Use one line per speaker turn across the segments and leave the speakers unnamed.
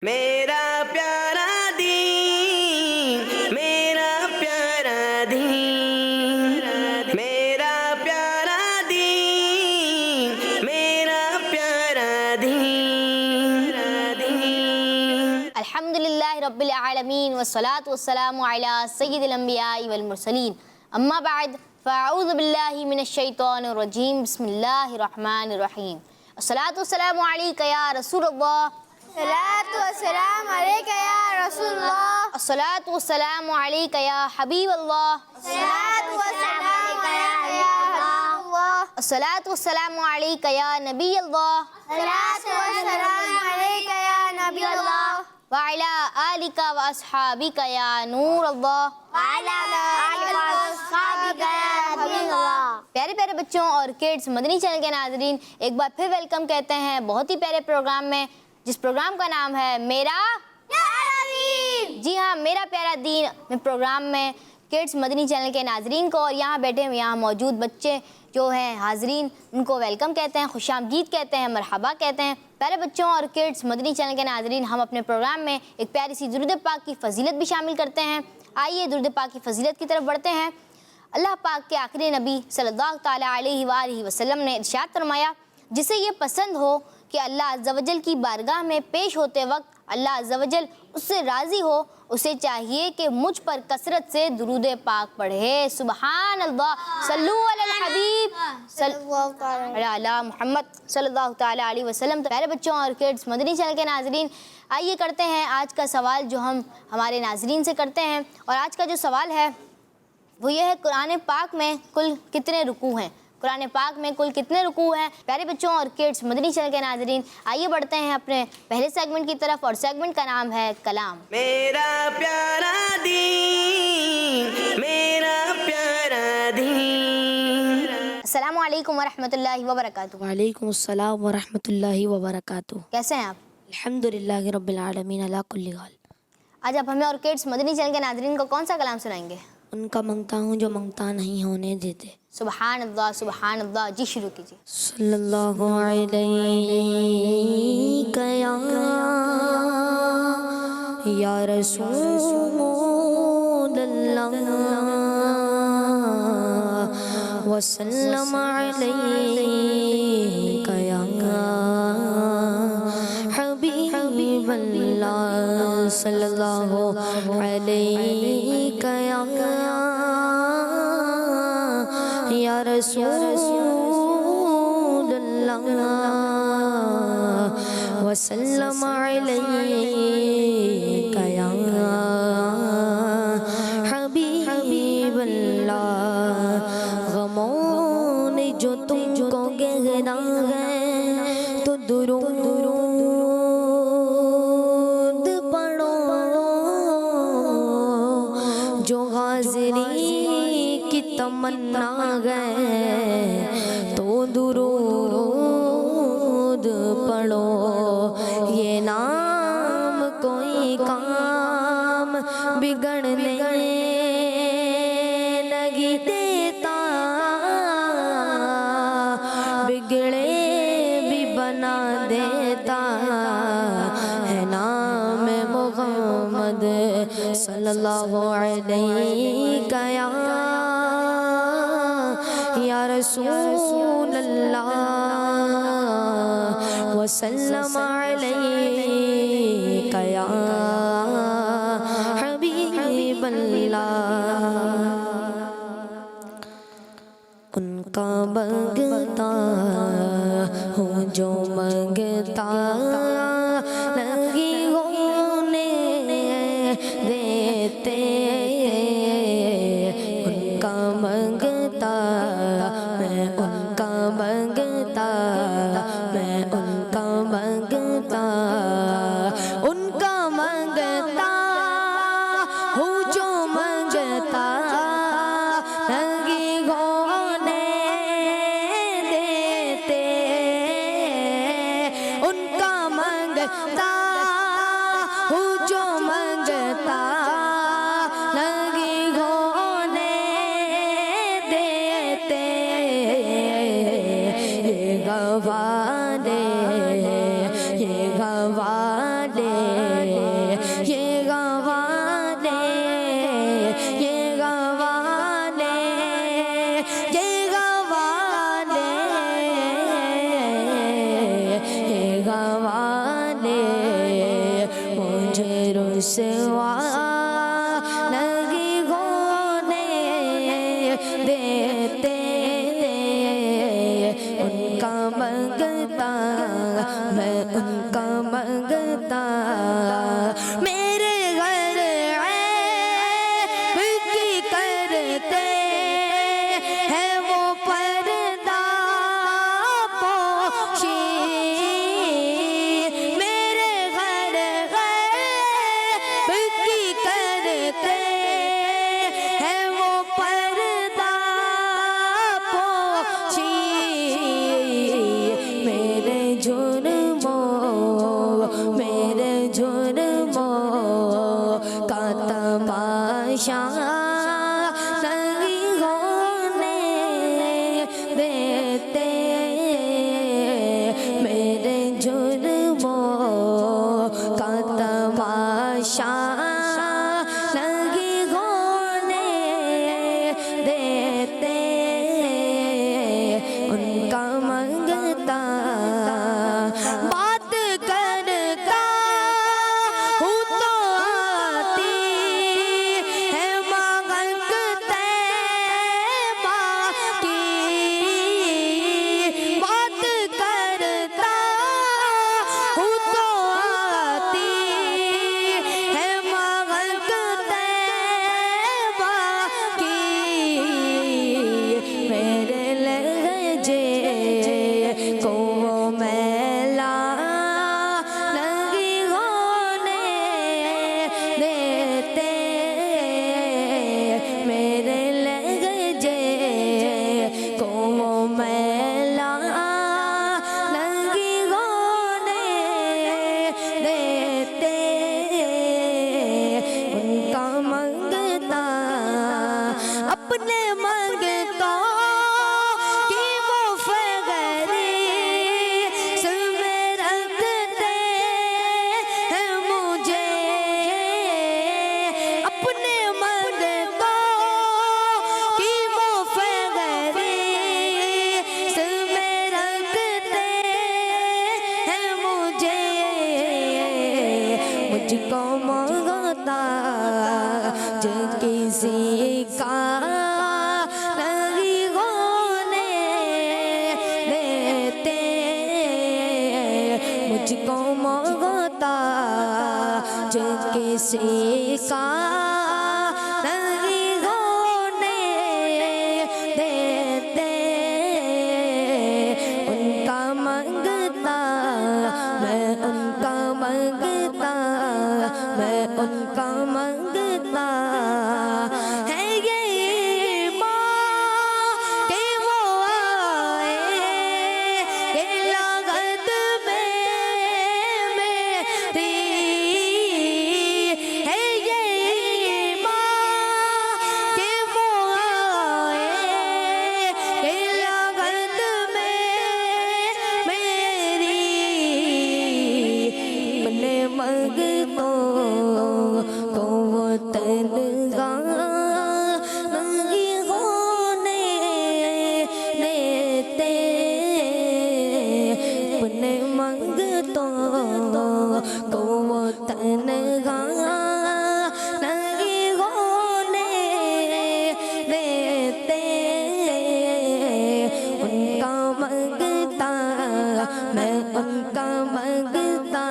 میرا پیارا دین، میرا پیارا دین، میرا پیارا دین، میرا پیارا دین۔
الحمدللہ رب العالمین والصلاة والسلام علی سید الانبیاء والمرسلین، اما بعد فاعوذ باللہ من الشیطان الرجیم، بسم اللہ الرحمن الرحیم۔ الصلاة والسلام علیکہ یا رسول اللہ،
الصلاة والسلام علیکہ یا رسول اللہ،
الصلاة والسلام علیکہ یا حبیب اللہ،
الصلاة والسلام علیکہ یا حبیب اللہ،
الصلاة والسلام علیکہ یا نبی اللہ،
الصلاة والسلام علیکہ یا نبی اللہ،
وعلی آلک واصحابک یا نور اللہ،
وعلی آلک واصحابک یا حبیب اللہ۔
پیارے پیارے بچوں اور کڈز، مدنی چینل کے ناظرین، ایک بار پھر ویلکم کہتے ہیں بہت ہی پیارے پروگرام میں، جس پروگرام کا نام ہے میرا
پیارا دین۔
جی ہاں، میرا پیارا دین میں پروگرام میں کڈز مدنی چینل کے ناظرین کو اور یہاں بیٹھے ہوئے یہاں موجود بچے جو ہیں حاضرین، ان کو ویلکم کہتے ہیں، خوش آمدید کہتے ہیں، مرحبا کہتے ہیں۔ پیارے بچوں اور کڈز مدنی چینل کے ناظرین، ہم اپنے پروگرام میں ایک پیاری سی درود پاک کی فضیلت بھی شامل کرتے ہیں۔ آئیے درود پاک کی فضیلت کی طرف بڑھتے ہیں۔ اللہ پاک کے آخری نبی صلی اللہ تعالیٰ علیہ وآلہ وسلم نے ارشاد فرمایا، جسے یہ پسند ہو کہ اللہ عز و جل کی بارگاہ میں پیش ہوتے وقت اللہ عز و جل اس سے راضی ہو، اسے چاہیے کہ مجھ پر کثرت سے درود پاک پڑھے۔ سبحان اللہ، صلو علی الحبیب صلی علی محمد صلی اللہ تعالیٰ علیہ وسلم۔ تو پیارے بچوں اور کڈز مدنی چینل کے ناظرین، آئیے کرتے ہیں آج کا سوال جو ہم ہمارے ناظرین سے کرتے ہیں، اور آج کا جو سوال ہے وہ یہ ہے، قرآن پاک میں کل کتنے رکوع ہیں؟ قرآن پاک میں کل کتنے رکوع ہیں؟ پیارے بچوں اور کڈز مدنی چینل کے ناظرین، آئیے بڑھتے ہیں اپنے پہلے سیگمنٹ کی طرف، اور سیگمنٹ کا نام ہے کلام۔
میرا پیارا دین، میرا پیارا دین۔
السلام علیکم ورحمۃ اللہ وبرکاتہ۔
وعلیکم السلام ورحمۃ اللہ وبرکاتہ۔
کیسے ہیں آپ؟
الحمدللہ رب العالمین علی کل حال۔
آج آپ ہمیں اور کڈز مدنی چینل کے ناظرین کو کون سا کلام سنائیں گے؟
ان کا منگتا ہوں جو منگتا نہیں ہونے دیتے۔
سبحان اللہ، سبحان اللہ۔ جی شروع کیجیے۔
صلی اللہ علیہ یا رسول اللہ وسلم علیہ یا حبیب اللہ صلی اللہ علیہ یا رسول اللہ وسلم علیہ یا حبیب اللہ۔ غموں نے جو تم کو گہرا ہے تو درود پڑھو، جو حاضری کی تمنا ہے تو درود پڑھو۔ یہ نام کوئی کام بگڑنے نہیں دیتا، بگڑے بھی بنا دیتا ہے نام محمد صلی اللہ علیہ یا رسول اللہ وسلم علیہ یا حبیب اللہ۔ ان کا منگتا ہوں جو منگتا نہیں ہونے دیتے، ان کا منگتا میں ان کا منگتا، میں ان کا منگتا، ان کا منگتا ہوں جو منگتا نہیں ہونے دیتے، ان کا منگتا ہوں جو منگتا نہیں ہونے دیتے، یہ گوارے رسوا نہیں ہونے دیتے ان کا منگتا میں ان کا منگتا میرے گھر عیب کی کرتے ہیں وہ پردہ پوشی میرے گھر عیب کی کرتے ہیں وہ پردہ پوشی میرے جرموں کا تماشا نہیں ہونے دیتے میرے جرموں کا تماشا نہیں ہونے دیتے ان کا منگتا بات کرتا ہوں تو آتی ہے مانگتے باقی بات کرتا ہوں تو آتی ہے مانگتے باقی میرے لہجے کو وہ میلا نہیں ہونے دیتے میرے لہجے کو وہ میلا نہیں ہونے دیتے ان کا منگتا اپنے منگتا کہ وہ فغری میں رکھتے ہیں مجھے اپنے منگتا کہ وہ فغری میں رکھتے ہیں مجھے مجھ کو منگتا جو کسی کا نہیں ہونے دیتے مجھ کو منگتا جو کسی کا نہیں ہونے دیتے ان کا منگتا میں ان کا منگتا میں ان کا منگتا ہے یہ ماں کہ وہ آئے کہ لاغت میں میری ہے یہ ماں کہ وہ آئے کہ لاغت میں میری اپنے منگتوں کو وہ تنہا نہیں ہونے دیتے اپنے منگتوں کو وہ تنہا نہیں ہونے دیتے ان کا منگتا میں ان کا منگتا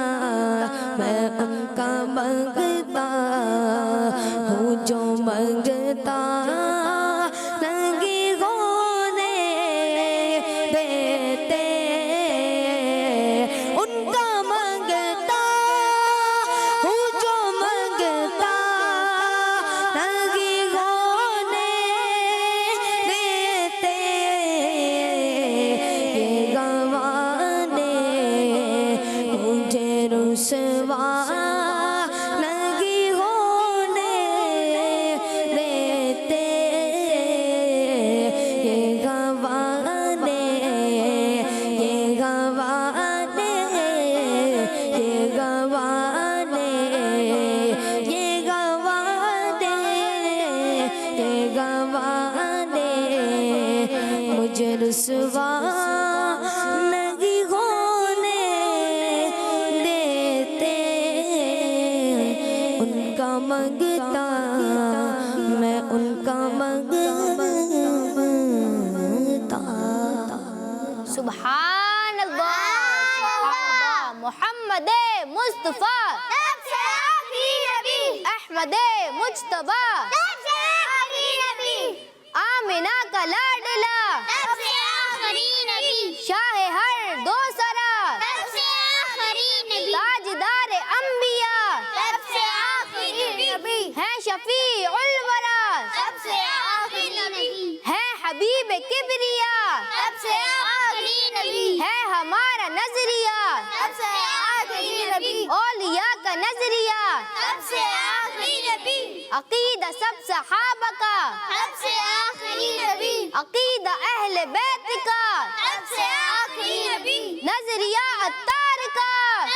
میں ان کا منگتا ہوں جو منگتا نہیں ہونے دیتے ان کا منگتا ہوں جو منگتا نہیں ہونے دیتے یہ گوانے مجھے رسوا نہیں ہونے منگتا میں ان کا منگتا
سبحان اللہ محمد مصطفیٰ احمد مجتبیٰ آمنہ کا لاڈلا شاہ ہر دو سرا تاجدار انبیاء ہیں شفیع الورا ہے حبیب کبریا ہے ہمارا نظریہ اولیاء کا نظریہ عقیدہ سب صحابہ کا عقیدہ اہل بیت کا نظریہ عطار کا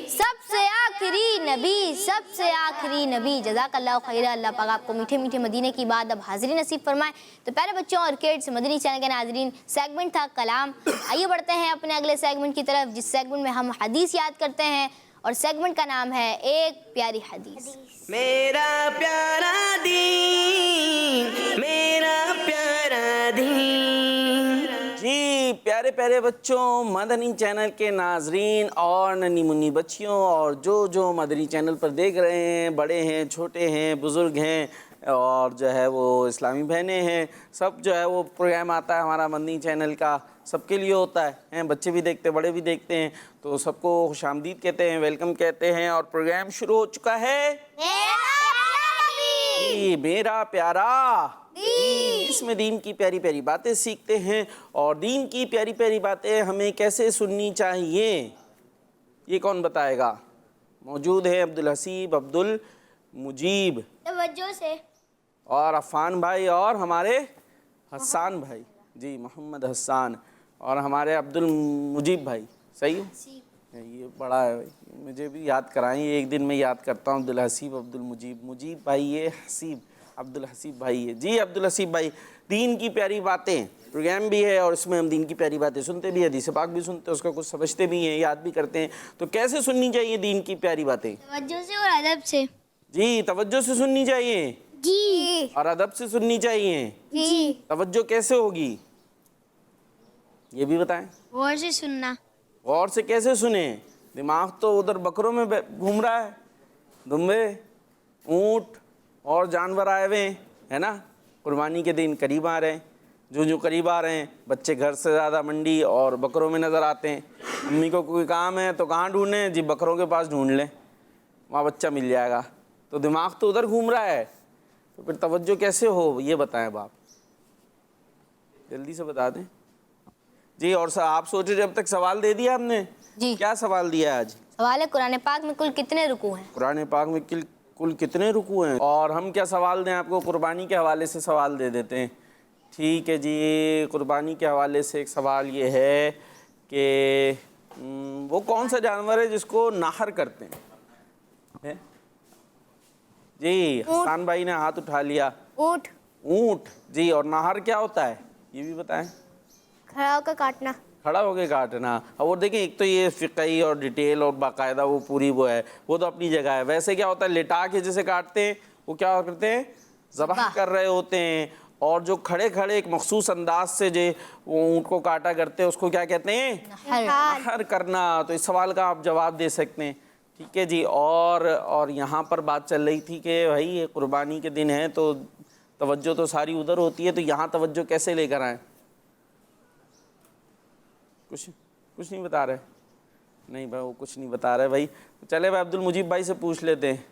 سب سے آخری نبی سب سے آخری نبی جزاک اللہ خیر اللہ پاک آپ کو میٹھے میٹھے مدینے کی بات اب حاضری نصیب فرمائے تو پیارے بچوں اور کڈس مدنی چینل کے ناظرین سیگمنٹ تھا کلام آئیے بڑھتے ہیں اپنے اگلے سیگمنٹ کی طرف جس سیگمنٹ میں ہم حدیث یاد کرتے ہیں اور سیگمنٹ کا نام ہے ایک پیاری حدیث
میرا پیارا دین میرا پیارا دین
جی پیارے پیارے بچوں مدنی چینل کے ناظرین اور ننھی منی بچیوں اور جو مدنی چینل پر دیکھ رہے ہیں بڑے ہیں چھوٹے ہیں بزرگ ہیں اور جو ہے وہ اسلامی بہنیں ہیں سب جو ہے وہ پروگرام آتا ہے ہمارا مدنی چینل کا سب کے لیے ہوتا ہے بچے بھی دیکھتے بڑے بھی دیکھتے ہیں تو سب کو خوش آمدید کہتے ہیں ویلکم کہتے ہیں اور پروگرام شروع ہو چکا ہے میرا پیارا اس میں دین کی پیاری پیاری باتیں سیکھتے ہیں اور دین کی پیاری پیاری باتیں ہمیں کیسے سننی چاہیے یہ کون بتائے گا موجود ہے عبدالحسیب عبدالمجیب
توجہ سے
اور عفان بھائی اور ہمارے حسان بھائی جی محمد حسان اور ہمارے عبدالمجیب بھائی صحیح ہے یہ بڑا ہے مجھے بھی یاد کرائیں ایک دن میں یاد کرتا ہوں عبدالحسیب عبدالمجیب مجیب بھائی یہ حسیب عبدالحسیب بھائی ہے جی عبدالحسیب بھائی دین کی پیاری باتیں پروگرام بھی ہے اور اس میں ہم دین کی پیاری باتیں سنتے بھی ہیں حدیث پاک بھی سنتے ہیں اس کا کچھ سمجھتے بھی ہیں یاد بھی کرتے ہیں تو کیسے سننی چاہیے دین کی پیاری باتیں
توجہ سے اور ادب سے
جی توجہ سے سننی چاہیے
جی
اور ادب سے سننی چاہیے
جی
توجہ کیسے ہوگی یہ بھی بتائیں
غور سے سننا
غور سے کیسے سنیں دماغ تو ادھر بکروں میں گھوم رہا ہے دمبے اونٹ اور جانور آئے ہوئے ہیں نا قربانی کے دن قریب آ رہے ہیں جو قریب آ رہے ہیں بچے گھر سے زیادہ منڈی اور بکروں میں نظر آتے ہیں امی کو کوئی کام ہے تو کہاں ڈھونڈیں جی بکروں کے پاس ڈھونڈ لیں وہاں بچہ مل جائے گا تو دماغ تو ادھر گھوم رہا ہے تو پھر توجہ کیسے ہو یہ بتائیں باپ جلدی سے بتا دیں جی اور آپ سوچے جب تک سوال دے دیا آپ نے
جی
کیا سوال دیا ہے آج
سوال ہے قرآن پاک میں کل کتنے رکوع ہیں
قرآن پاک میں کل کتنے رکوع ہیں اور ہم کیا سوال دیں آپ کو قربانی کے حوالے سے سوال دے دیتے ہیں ٹھیک ہے جی قربانی کے حوالے سے ایک سوال یہ ہے کہ وہ کون سا جانور ہے جس کو نہر کرتے ہیں جی حسان بھائی نے ہاتھ اٹھا لیا اونٹ جی اور نہر کیا ہوتا ہے یہ بھی بتائیں
کھڑا ہو کر کاٹنا
کھڑا ہو کے کاٹنا اور دیکھیں ایک تو یہ فقہی اور ڈیٹیل اور باقاعدہ وہ پوری وہ ہے وہ تو اپنی جگہ ہے ویسے کیا ہوتا ہے لٹا کے جیسے کاٹتے ہیں وہ کیا کرتے ہیں ذبح کر رہے ہوتے ہیں اور جو کھڑے کھڑے ایک مخصوص انداز سے جو وہ اونٹ کو کاٹا کرتے ہیں اس کو کیا کہتے ہیں نہر کرنا تو اس سوال کا آپ جواب دے سکتے ہیں ٹھیک ہے جی اور یہاں پر بات چل رہی تھی کہ بھائی یہ قربانی کے دن ہے تو توجہ تو ساری ادھر ہوتی ہے تو یہاں توجہ کیسے لے کر آئیں کچھ نہیں بتا رہے نہیں بھائی وہ کچھ نہیں بتا رہے بھائی چلے بھائی عبدالمجیب بھائی سے پوچھ لیتے ہیں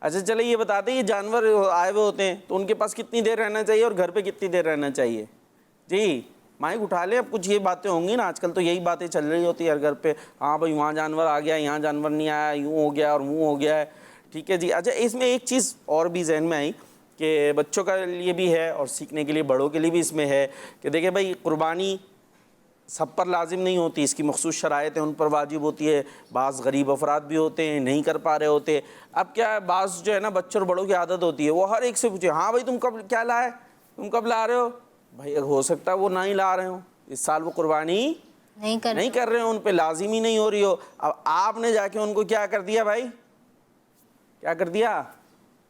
اچھا چلے یہ بتاتے ہیں یہ جانور آئے ہوئے ہوتے ہیں تو ان کے پاس کتنی دیر رہنا چاہیے اور گھر پہ کتنی دیر رہنا چاہیے جی مائک اٹھا لیں اب کچھ یہ باتیں ہوں گی نا آج کل تو یہی باتیں چل رہی ہوتی ہے ہر گھر پہ ہاں بھائی وہاں جانور آ گیا یہاں جانور نہیں آیا یوں ہو گیا اور منہ ہو گیا ہے ٹھیک ہے جی اچھا اس میں ایک چیز اور بھی ذہن میں آئی کہ بچوں کے لیے بھی ہے اور سیکھنے کے لیے بڑوں کے لیے بھی اس میں ہے کہ دیکھیں بھائی قربانی سب پر لازم نہیں ہوتی اس کی مخصوص شرائط ہیں ان پر واجب ہوتی ہے بعض غریب افراد بھی ہوتے ہیں نہیں کر پا رہے ہوتے اب کیا ہے بعض جو ہے نا بچوں اور بڑوں کی عادت ہوتی ہے وہ ہر ایک سے پوچھے ہاں بھائی تم کب کیا لائے تم کب لا رہے ہو بھائی ہو سکتا ہے وہ نہ ہی لا رہے ہوں اس سال وہ قربانی نہیں کر رہے ہوں ان پہ لازم ہی نہیں ہو رہی ہو اب آپ نے جا کے ان کو کیا کر دیا بھائی کیا کر دیا؟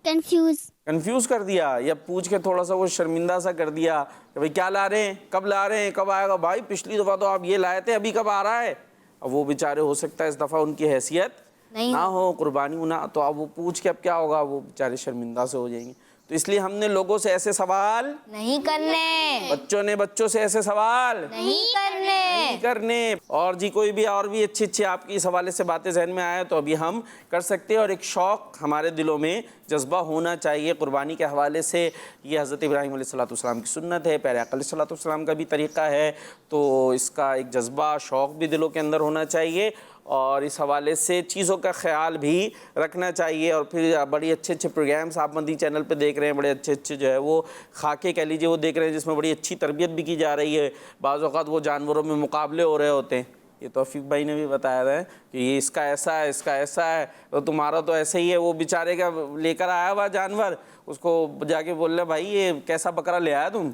کنفیوز کر دیا، یا پوچھ کے تھوڑا سا وہ شرمندہ سا کر دیا کہ بھائی کیا لا رہے ہیں، کب لا رہے ہیں، کب آئے گا؟ بھائی پچھلی دفعہ تو آپ یہ لائے تھے، ابھی کب آ رہا ہے؟ اب وہ بیچارے ہو سکتا ہے اس دفعہ ان کی حیثیت نہ ہو، قربانی نہ، تو اب وہ پوچھ کے اب کیا ہوگا، وہ بیچارے شرمندہ سے ہو جائیں گے۔ تو اس لیے ہم نے لوگوں سے ایسے سوال
نہیں کرنے،
بچوں نے بچوں سے ایسے سوال
نہیں
کرنے۔ اور جی کوئی بھی اور بھی اچھی آپ کی اس حوالے سے باتیں ذہن میں آئے تو ابھی ہم کر سکتے ہیں، اور ایک شوق ہمارے دلوں میں جذبہ ہونا چاہیے قربانی کے حوالے سے۔ یہ حضرت ابراہیم علیہ السلام کی سنت ہے، پیارے آقا علیہ السلام کا بھی طریقہ ہے، تو اس کا ایک جذبہ شوق بھی دلوں کے اندر ہونا چاہیے، اور اس حوالے سے چیزوں کا خیال بھی رکھنا چاہیے۔ اور پھر بڑی اچھے پروگرامز آپ مدنی چینل پہ دیکھ رہے ہیں، بڑے اچھے جو ہے وہ خاکے کہہ لیجیے وہ دیکھ رہے ہیں، جس میں بڑی اچھی تربیت بھی کی جا رہی ہے۔ بعض اوقات وہ جانوروں میں مقابلے ہو رہے ہوتے ہیں، یہ توفیق بھائی نے بھی بتایا ہے کہ یہ اس کا ایسا ہے، اس کا ایسا ہے، تو تمہارا تو ایسے ہی ہے۔ وہ بیچارے کا لے کر آیا ہوا جانور، اس کو جا کے بول رہے بھائی یہ کیسا بکرا لے آیا تم،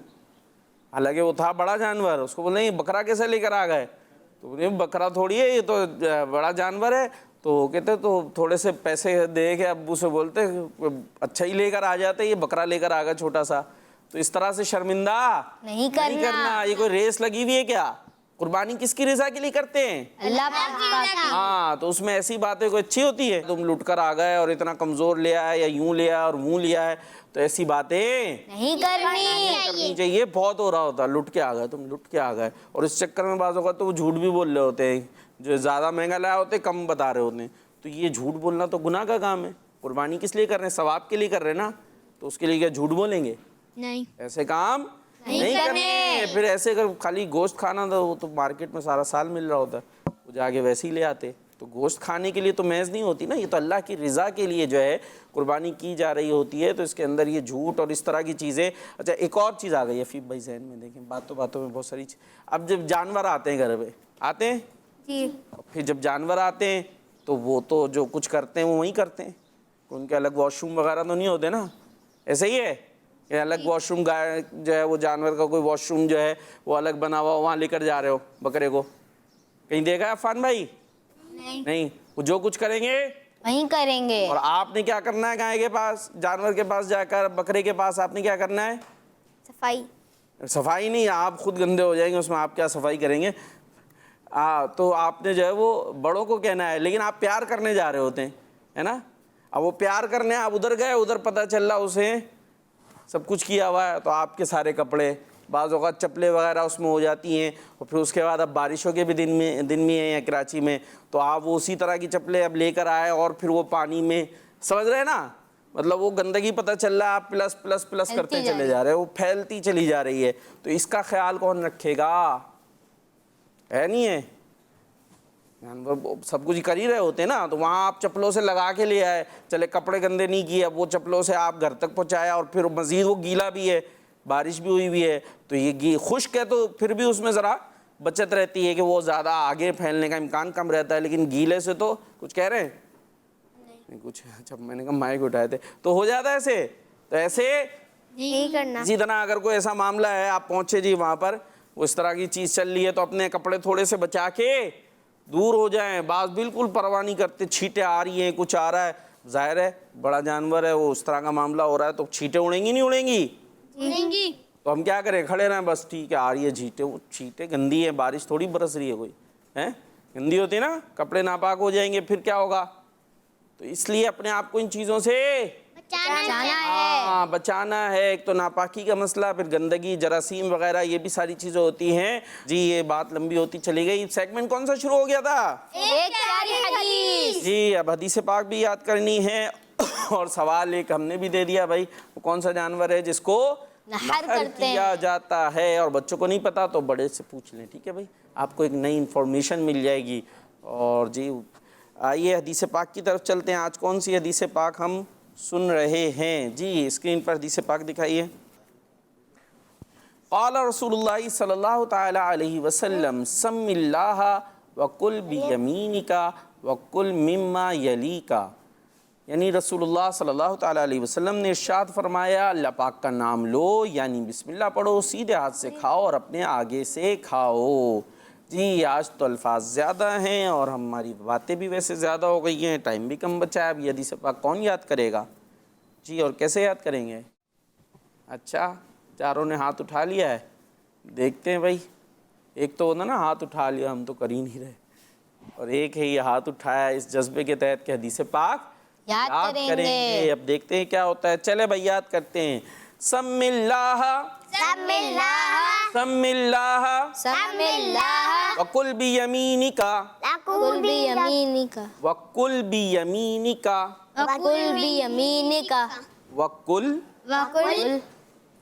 حالانکہ وہ تھا بڑا جانور، اس کو بول رہے یہ بکرا کیسے لے کر آ گئے؟ تو بکرا تھوڑی ہے، یہ تو بڑا جانور ہے۔ تو کہتے تو تھوڑے سے پیسے دے کے ابو سے بولتے اچھا ہی لے کر آ جاتے، یہ بکرا لے کر آ گیا چھوٹا سا۔ تو اس طرح سے شرمندہ نہیں کرنا۔ یہ کوئی ریس لگی ہوئی ہے کیا؟ قربانی کس کی رضا کے لیے کرتے ہیں؟
اللہ پاک۔
ہاں، تو اس میں ایسی باتیں کوئی اچھی ہوتی ہے، تم لٹ کر آ گئے اور اتنا کمزور لے آئے، یا یوں لے آئے اور منہ لیا ہے، تو ایسی باتیں
نہیں کرنی
چاہیے۔ بہت ہو رہا ہوتا ہے، لٹ کے آ گئے، تم لٹ کے آ گئے، اور اس چکر میں بعض اوقات تو وہ جھوٹ بھی بول رہے ہوتے ہیں، جو زیادہ مہنگا لایا ہوتے کم بتا رہے ہوتے ہیں۔ تو یہ جھوٹ بولنا تو گناہ کا کام ہے۔ قربانی کس لیے کر رہے ہیں؟ ثواب کے لیے کر رہے ہیں نا، تو اس کے لیے کیا جھوٹ بولیں گے؟
نہیں،
ایسے کام نہیں کرنے۔ پھر ایسے اگر خالی گوشت کھانا تھا، وہ تو مارکیٹ میں سارا سال مل رہا ہوتا ہے، وہ جا کے ویسے ہی لے آتے۔ تو گوشت کھانے کے لیے تو محض نہیں ہوتی نا، یہ تو اللہ کی رضا کے لیے جو ہے قربانی کی جا رہی ہوتی ہے، تو اس کے اندر یہ جھوٹ اور اس طرح کی چیزیں۔ اچھا ایک اور چیز آ گئی ہے فیب بھائی ذہن میں، دیکھیں باتوں میں بہت ساری چیز۔ اب جب جانور آتے ہیں گھر پہ، آتے ہیں
جی،
پھر جب جانور آتے ہیں تو وہ تو جو کچھ کرتے ہیں وہ وہیں کرتے ہیں، ان کے الگ واش روم وغیرہ تو نہیں ہوتے نا، ایسے ہی ہے کہ الگ واش روم گائے جو ہے وہ جانور کا کوئی واش روم جو ہے وہ الگ بنا ہوا، وہاں لے کر جا رہے ہو بکرے کو، کہیں دیکھا ہے عفان بھائی؟ نہیں، وہ جو کچھ کریں گے
وہیں کریں گے۔
اور آپ نے کیا کرنا ہے؟ گائے کے پاس، جانور کے پاس جا کر، بکرے کے پاس آپ نے کیا کرنا ہے؟ صفائی نہیں، آپ خود گندے ہو جائیں گے اس میں، آپ کیا صفائی کریں گے؟ تو آپ نے جو ہے وہ بڑوں کو کہنا ہے، لیکن آپ پیار کرنے جا رہے ہوتے ہیں، ہے نا؟ اب وہ پیار کرنے آپ ادھر گئے، ادھر پتہ چل رہا اسے سب کچھ کیا ہوا ہے، تو آپ کے سارے کپڑے، بعض اوقات چپلے وغیرہ اس میں ہو جاتی ہیں، اور پھر اس کے بعد اب بارشوں کے بھی دن میں ہیں یا کراچی میں، تو آپ وہ اسی طرح کی چپلیں اب لے کر آئے، اور پھر وہ پانی میں، سمجھ رہے ہیں نا، مطلب وہ گندگی پتہ چل رہا ہے، آپ پلس پلس پلس کرتے چلے جا رہے ہیں، وہ پھیلتی چلی جا رہی ہے، تو اس کا خیال کون رکھے گا؟ ہے نہیں ہے؟ سب کچھ کر ہی رہے ہوتے ہیں نا، تو وہاں آپ چپلوں سے لگا کے لے آئے، چلے کپڑے گندے نہیں کیے، اب وہ چپلوں سے آپ گھر تک پہنچایا، اور پھر مزید وہ گیلا بھی ہے، بارش بھی ہوئی ہے، تو یہ خشک ہے تو پھر بھی اس میں ذرا بچت رہتی ہے کہ وہ زیادہ آگے پھیلنے کا امکان کم رہتا ہے، لیکن گیلے سے تو کچھ کہہ رہے ہیں نہیں کچھ، اچھا میں نے کہا مائک اٹھائے تھے، تو ہو جاتا ہے ایسے، تو ایسے
نہیں کرنا۔
اسی طرح اگر کوئی ایسا معاملہ ہے، آپ پہنچے جی وہاں پر، وہ اس طرح کی چیز چل رہی ہے، تو اپنے کپڑے تھوڑے سے بچا کے دور ہو جائیں۔ بعض بالکل پرواہ نہیں کرتے، چھینٹیں آ رہی ہیں، کچھ آ رہا ہے، ظاہر ہے بڑا جانور ہے، وہ اس طرح کا معاملہ ہو رہا ہے، تو چھینٹیں اڑیں گی نہیں اڑیں گی؟ تو ہم کیا کریں؟ کھڑے رہیں بس، ٹھیک ہے آ رہی ہے چھینٹیں، وہ چھینٹیں گندی ہیں، بارش تھوڑی برس رہی ہے کوئی ہے، گندی ہوتی ہے نا، کپڑے ناپاک ہو جائیں گے، پھر کیا ہوگا؟ تو اس لیے اپنے آپ کو ان چیزوں سے بچانا ہے۔ ایک تو ناپاکی کا مسئلہ، پھر گندگی، جراثیم وغیرہ، یہ بھی ساری چیزیں ہوتی ہیں۔ جی یہ بات لمبی ہوتی چلی گئی، سیگمنٹ کون سا شروع ہو گیا تھا؟
ایک پیاری حدیث۔
جی اب حدیث پاک بھی یاد کرنی ہے، اور سوال ایک ہم نے بھی دے دیا بھائی، وہ کون سا جانور ہے جس کو نحر کیا جاتا ہے، اور بچوں کو نہیں پتا تو بڑے سے پوچھ لیں، ٹھیک ہے بھائی، آپ کو ایک نئی انفارمیشن مل جائے گی۔ اور جی آئیے حدیث پاک کی طرف چلتے ہیں۔ آج کون سی حدیث پاک ہم سن رہے ہیں؟ جی اسکرین پر حدیث پاک دکھائیے۔ قال رسول اللہ صلی اللہ تعالی علیہ وسلم سم اللہ وکل بیمینک وکل مما یلیک، یعنی رسول اللہ صلی اللہ تعالی علیہ وسلم نے ارشاد فرمایا اللہ پاک کا نام لو، یعنی بسم اللہ پڑھو، سیدھے ہاتھ سے کھاؤ اور اپنے آگے سے کھاؤ۔ جی آج تو الفاظ زیادہ ہیں اور ہماری باتیں بھی ویسے زیادہ ہو گئی ہیں، ٹائم بھی کم بچا ہے، اب یہ حدیث پاک کون یاد کرے گا؟ جی اور کیسے یاد کریں گے؟ اچھا چاروں نے ہاتھ اٹھا لیا ہے، دیکھتے ہیں بھائی، ایک تو ہونا نا ہاتھ اٹھا لیا ہم تو کر ہی نہیں رہے، اور ایک ہے یہ ہاتھ اٹھایا اس جذبے کے تحت کہ حدیث پاک
یاد کریں گے۔
اب دیکھتے ہیں کیا ہوتا ہے، چلے بھائی یاد کرتے ہیں۔ سم اللہ
سم اللہ
سم اللہ
سم اللہ
وکل بیمینک
کل بھی یمینی کا
وکل بیمینک
وکل بھی یمینی کا
وکل
وکل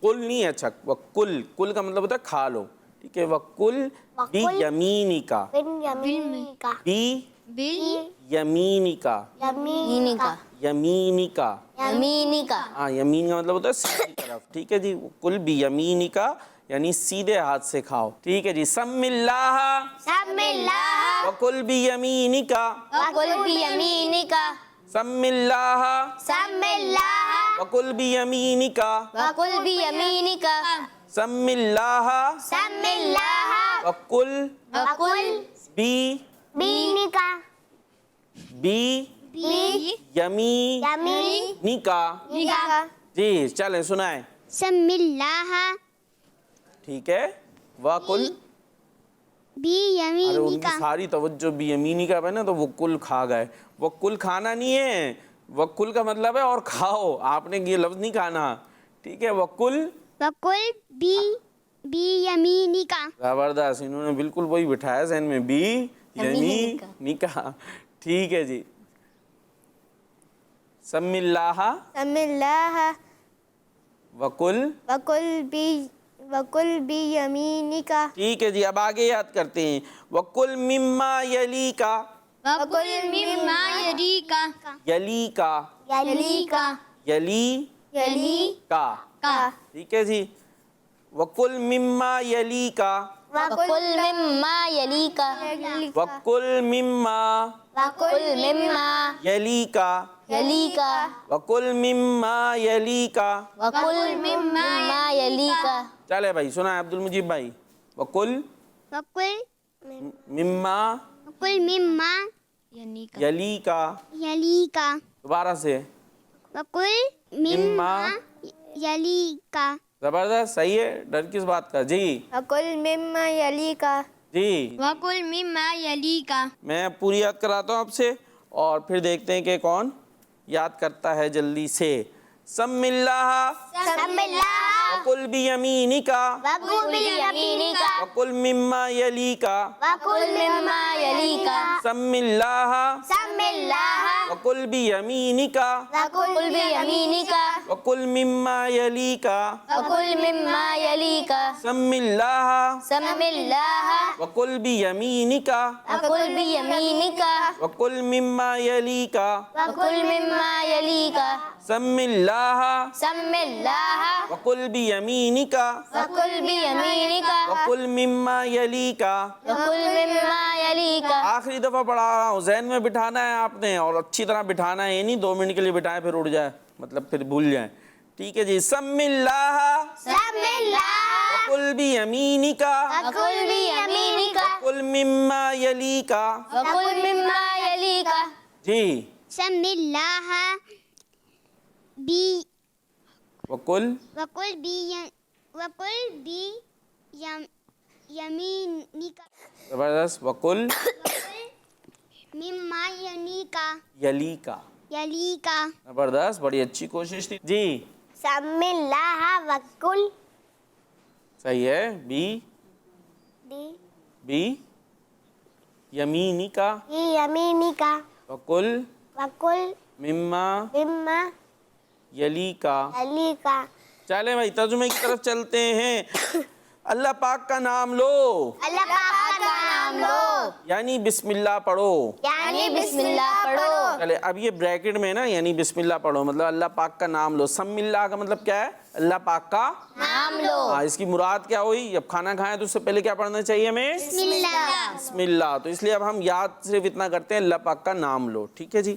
کل نہیں، اچھا وکل، کل کا مطلب ہوتا ہے کھا لو، ٹھیک ہے، وکل بیمینک
بن یمین کا
بی
بل
یمینک
یمینی کا
یمینک،
یمینی کا
ہاں یمین کا مطلب ہوتا ہے سیدھی طرف، ٹھیک ہے جی، کل بیمینک یعنی سیدھے ہاتھ سے کھاؤ، ٹھیک ہے جی۔ سم اللہ
سم اللہ
وکل بیمینک
وکل بھی یمینی کا
سم اللہ
سم اللہ
وکل بیمینک
وکل بھی یمینی کا
سم اللہ
سم اللہ
وکل
وکل
بی
بین کا
بی
بی
یمینک
یمین کا
جی چلیں سنائیں،
سم اللہ
ٹھیک ہے، وکل،
بی
ارے ان
یمین
کی
کا
ساری توجہ بھی یمینی کا ہے نا، تو وہ کل کھا گئے، وہ کل کھانا نہیں ہے، وہ کل کا مطلب ہے اور کھاؤ، آپ نے یہ لفظ نہیں کھانا، ٹھیک ہے، وہ کل
وکل بی یمین کا
زبردست، انہوں نے بالکل وہی بٹھایا ذہن میں، بی یمینی کا، ٹھیک ہے جی۔ سم اللہ
سم اللہ
وکل،
وکل بھی یمینی کا
ٹھیک ہے جی، اب آگے یاد کرتے ہیں، وکل مما یلیک
وکل مما یلیک
یلیک
یلیک
یلیک
کا
ٹھیک ہے جی، وکل مما یلیک
وکل مما یلی کا
وکل مما
وکل مما
یلیک
یلی کا
وکل مما یلیک
وکل مما یلی کا
چلے بھائی سنا ہے عبد المجید بھائی، وکل
وکل
مما
وکل مما
یلیک،
یلیک
دوبارہ سے،
وکل مما یلیک
زبردست، صحیح ہے، ڈر کس بات کا؟ جی
وکل مما یلی کا
جی،
وکل مما یلیک
میں پوری یاد کراتا ہوں آپ سے اور پھر دیکھتے ہیں کہ کون یاد کرتا ہے جلدی سے۔ سم اللہ
سم اللہ
وکل بیمینک
وکل بیمینک
وکل مما یلیک
وکل مما یلیک
سم اللہ
سم اللہ
وکل بیمینک
وکل
بیمینی کا
وکل مما یلیک
وکل مما یلی کا
سم اللہ
سم اللہ
وکل بیمینک
وکل بیمینی کا
وکل مما یلیک
وکل مما یلی کا
سم اللہ
سم اللہ
وکل بیمینک
وکل بیمینی کا
وکل مما یلیک۔
وکل مما یلی کا
آخری دفعہ پڑھا رہا ہوں، ذہن میں بٹھانا ہے آپ نے اور اچھی طرح بٹھانا ہے، یہ نہیں 2 منٹ کے لیے بٹھائیں پھر اڑ جائے، مطلب پھر بھول جائیں، ٹھیک ہے جی۔ سم اللہ
سم اللہ
وکل بیمینک
وکل بیمینی کا
وکل مما یلیک
وکل مما یلی کا
جی،
سم اللہ بی
وکل
وکل بی یمینک
زبردست، وکل
مما یلیک
یلیک،
یلیک
زبردست، بڑی اچھی کوشش تھی جی،
سم اللہ وکل
صحیح ہے، بی یمینک
یمینک
وکل
وکل
مما
مما
یلیک۔
یلیک
چلیں بھائی ترجمے کی طرف چلتے ہیں۔ اللہ پاک کا نام لو
اللہ پاک کا نام لو
یعنی بسم اللہ پڑھو،
یعنی
بسم اللہ پڑھو
چلے اب یہ بریکٹ میں نا، یعنی بسم اللہ پڑھو مطلب اللہ پاک کا نام لو، سم اللہ کا مطلب کیا ہے؟ اللہ پاک کا
نام لو
ہاں، اس کی مراد کیا ہوئی؟ جب کھانا کھائیں تو اس سے پہلے کیا پڑھنا چاہیے ہمیں؟
بسم اللہ
بسم اللہ، تو اس لیے اب ہم یاد صرف اتنا کرتے ہیں اللہ پاک کا نام لو، ٹھیک ہے جی،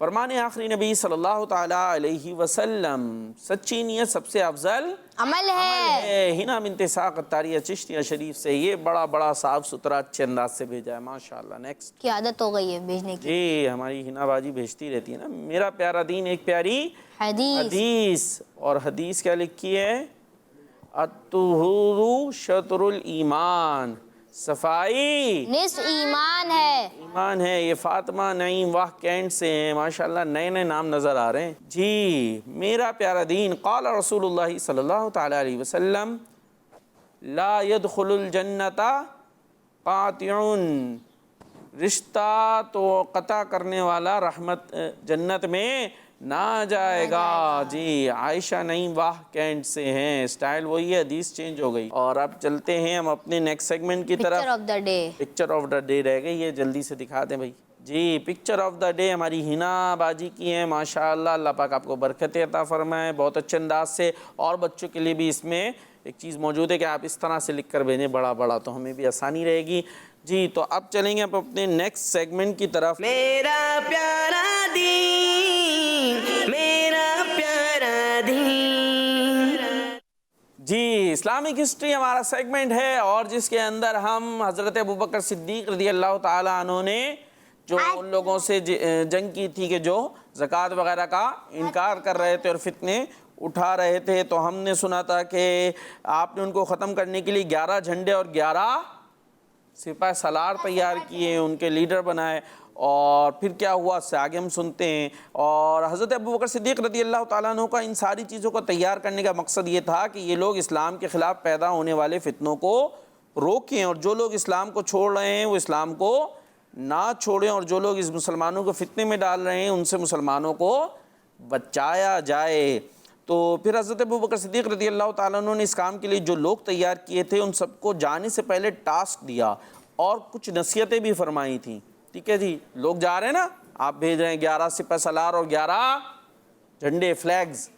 فرمان آخری نبی صلی اللہ تعالیٰ علیہ وسلم، سچی نیت سب سے افضل
عمل ہے۔
ہنا بنت اسحاق الطاریہ چشتیہ شریف سے یہ بڑا صاف ستھرا اچھے انداز سے بھیجا ہے، ماشاءاللہ۔ نیکسٹ
کی عادت ہو گئی ہے بھیجنے کی۔
جی ہماری ہنا باجی بھیجتی رہتی ہے نا، میرا پیارا دین ایک پیاری حدیث، اور حدیث کیا لکھی ہے؟ الطہور شطر الایمان، صفائی
نصف ایمان ہے۔
ایمان ہے۔ یہ فاطمہ نعیم واہ کینٹ سے ہیں، ماشاءاللہ نئے نئے نام نظر آ رہے ہیں جی۔ میرا پیارا دین، قال رسول اللہ صلی اللہ تعالیٰ علیہ وسلم، لا يدخل الجنت قاطع، رشتہ تو قطع کرنے والا رحمت جنت میں نہ جائے گا جی۔ عائشہ نعیم واہ کینٹ سے ہیں، سٹائل وہی ہے، حدیث چینج ہو گئی۔ اور اب چلتے ہیں ہم اپنے نیکسٹ سیگمنٹ کی طرف۔
Picture of the day,
picture of the day رہ گئی ہے، جلدی سے دکھا دیں بھائی جی۔ پکچر آف دا ڈے ہماری ہنا باجی کی ہیں، ماشاءاللہ اللہ پاک آپ کو برکت عطا فرمائے بہت اچھے انداز سے۔ اور بچوں کے لیے بھی اس میں ایک چیز موجود ہے کہ آپ اس طرح سے لکھ کر بھیجیں بڑا تو ہمیں بھی آسانی رہے گی جی۔ تو اب چلیں گے آپ اپنے نیکسٹ سیگمنٹ کی طرف۔
میرا پیارا دین، میرا پیارا دین۔
جی اسلامک ہسٹری ہمارا سیگمنٹ ہے، اور جس کے اندر ہم حضرت ابوبکر صدیق رضی اللہ تعالیٰ عنہ نے جو ان لوگوں سے جنگ کی تھی کہ جو زکوٰۃ وغیرہ کا انکار کر رہے تھے اور فتنے اٹھا رہے تھے، تو ہم نے سنا تھا کہ آپ نے ان کو ختم کرنے کے لیے 11 جھنڈے اور 11 سپہ سالار تیار کیے، ان کے لیڈر بنائے۔ اور پھر کیا ہوا اس سے آگے ہم سنتے ہیں۔ اور حضرت ابوبکر صدیق رضی اللہ تعالیٰ عنہ کا ان ساری چیزوں کو تیار کرنے کا مقصد یہ تھا کہ یہ لوگ اسلام کے خلاف پیدا ہونے والے فتنوں کو روکیں، اور جو لوگ اسلام کو چھوڑ رہے ہیں وہ اسلام کو نہ چھوڑیں، اور جو لوگ اس مسلمانوں کو فتنے میں ڈال رہے ہیں ان سے مسلمانوں کو بچایا جائے۔ تو پھر حضرت ابوبکر صدیق رضی اللہ تعالیٰ عنہ نے اس کام کے لیے جو لوگ تیار کیے تھے ان سب کو جانے سے پہلے ٹاسک دیا اور کچھ نصیحتیں بھی فرمائی تھیں۔ ٹھیک ہے جی، لوگ جا رہے ہیں نا، آپ بھیج رہے ہیں 11 سپہ سالار اور 11 جھنڈے فلیگز،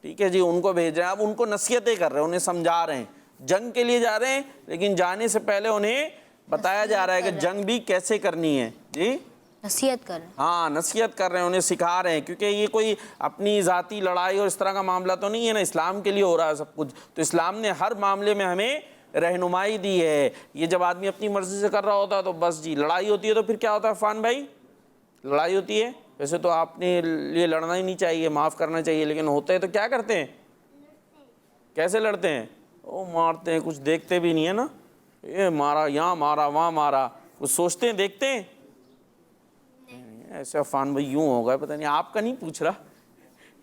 ٹھیک ہے جی، ان کو بھیج رہے ہیں، اب ان کو نصیحتیں کر رہے ہیں، انہیں سمجھا رہے ہیں۔ جنگ کے لیے جا رہے ہیں لیکن جانے سے پہلے انہیں بتایا جا رہا ہے کہ جنگ بھی کیسے کرنی ہے جی،
نصیحت کر رہے ہیں۔
ہاں نصیحت کر رہے ہیں، انہیں سکھا رہے ہیں، کیونکہ یہ کوئی اپنی ذاتی لڑائی اور اس طرح کا معاملہ تو نہیں ہے نا، اسلام کے لیے ہو رہا ہے سب کچھ، تو اسلام نے ہر معاملے میں ہمیں رہنمائی دی ہے۔ یہ جب آدمی اپنی مرضی سے کر رہا ہوتا ہے تو بس جی لڑائی ہوتی ہے، تو پھر کیا ہوتا ہے عرفان بھائی؟ لڑائی ہوتی ہے، ویسے تو آپ نے لیے لڑنا ہی نہیں چاہیے، معاف کرنا چاہیے، لیکن ہوتا ہے تو کیا کرتے ہیں؟ کیسے لڑتے ہیں؟ وہ مارتے ہیں، کچھ دیکھتے بھی نہیں ہے نا، یہ مارا یہاں مارا وہاں مارا، کچھ سوچتے ہیں دیکھتے ہیں؟ ایسے عرفان بھائی یوں ہوگا، پتہ نہیں، آپ کا نہیں پوچھ رہا،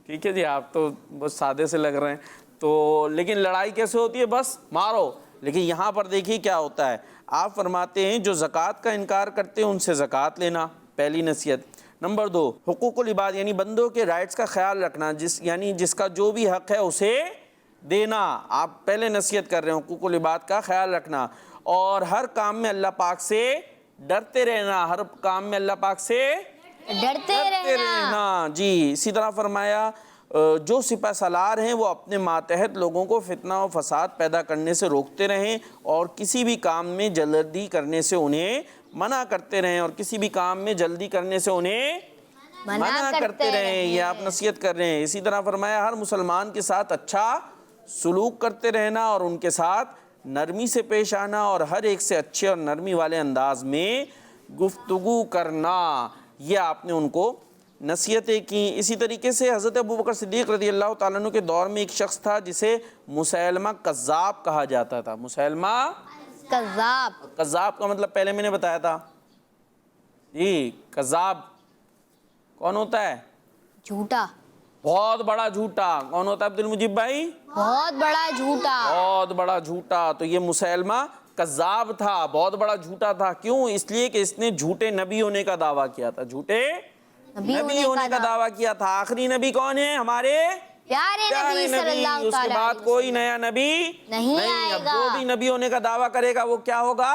ٹھیک ہے جی، آپ تو بس سادے سے لگ رہے ہیں۔ تو لیکن لڑائی کیسے ہوتی ہے؟ بس مارو۔ لیکن یہاں پر دیکھیے کیا ہوتا ہے، آپ فرماتے ہیں جو زکوٰۃ کا انکار کرتے ہیں ان سے زکوٰۃ لینا، پہلی نصیحت۔ نمبر 2، حقوق العباد یعنی بندوں کے رائٹس کا خیال رکھنا، یعنی جس کا جو بھی حق ہے اسے دینا، آپ پہلے نصیحت کر رہے ہیں، حقوق العباد کا خیال رکھنا، اور ہر کام میں اللہ پاک سے ڈرتے رہنا، ہر کام میں اللہ پاک سے
ڈرتے رہنا
جی۔ اسی طرح فرمایا جو سپہ سالار ہیں وہ اپنے ماتحت لوگوں کو فتنہ و فساد پیدا کرنے سے روکتے رہیں، اور کسی بھی کام میں جلدی کرنے سے انہیں منع کرتے رہیں، اور کسی بھی کام میں جلدی کرنے سے انہیں منع کرتے رہیں، یہ آپ نصیحت کر رہے ہیں۔ اسی طرح فرمایا ہر مسلمان کے ساتھ اچھا سلوک کرتے رہنا، اور ان کے ساتھ نرمی سے پیش آنا، اور ہر ایک سے اچھے اور نرمی والے انداز میں گفتگو کرنا، یہ آپ نے ان کو نصیحتیں کی۔ اسی طریقے سے حضرت ابوبکر صدیق رضی اللہ تعالیٰ عنہ کے دور میں ایک شخص تھا جسے مسیلمہ کذاب کہا جاتا تھا۔ مسیلمہ کذاب کا مطلب پہلے میں نے بتایا تھا جی، کذاب کون ہوتا ہے؟
جھوٹا،
بہت بڑا جھوٹا۔ کون ہوتا ہے عبد المجیب بھائی؟
بہت بڑا جھوٹا،
بہت بڑا جھوٹا۔ تو یہ مسیلمہ کذاب تھا، بہت بڑا جھوٹا تھا۔ کیوں؟ اس لیے کہ اس نے جھوٹے نبی ہونے کا دعویٰ کیا تھا، جھوٹے نبی ہونے کا دعویٰ کیا تھا۔ آخری نبی کون ہے؟ ہمارے
پیارے نبی صلی اللہ علیہ وسلم،
اس کے بعد کوئی نیا نبی
نہیں آئے
اب
گا۔
جو بھی نبی ہونے کا دعویٰ کرے گا وہ کیا ہوگا؟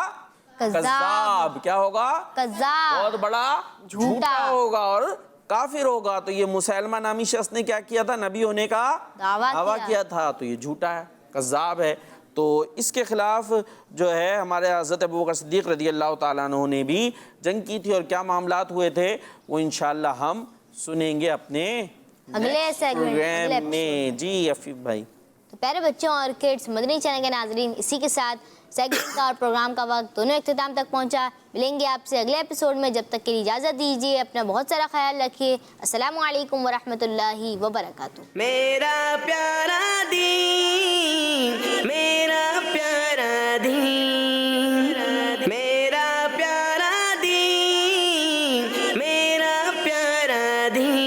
کذاب۔ کیا ہوگا؟
کذاب،
بہت بڑا جھوٹا ہوگا اور کافر ہوگا۔ تو یہ مسیلمہ نامی شخص نے کیا کیا تھا؟ نبی ہونے کا دعویٰ کیا تھا، تو یہ جھوٹا ہے، کذاب ہے۔ تو اس کے خلاف جو ہے ہمارے حضرت ابوبکر صدیق رضی اللہ تعالیٰ عنہ نے بھی جنگ کی تھی، اور کیا معاملات ہوئے تھے وہ انشاءاللہ ہم سنیں گے اپنے
اگلے
پروگرام میں. جی عفیف بھائی.
تو پیارے بچوں اور کڈس مدنی چینل کے ناظرین، اسی کے ساتھ سیگمنٹ کا اور پروگرام کا وقت دونوں اختتام تک پہنچا. ملیں گے آپ سے اگلے ایپیسوڈ میں، جب تک کے لیے اجازت دیجیے. اپنا بہت سارا خیال رکھیے. السلام علیکم ورحمۃ اللہ وبرکاتہ.
میرا پیارا دین، میرا پیارا دین، میرا پیارا دین، میرا پیارا دین.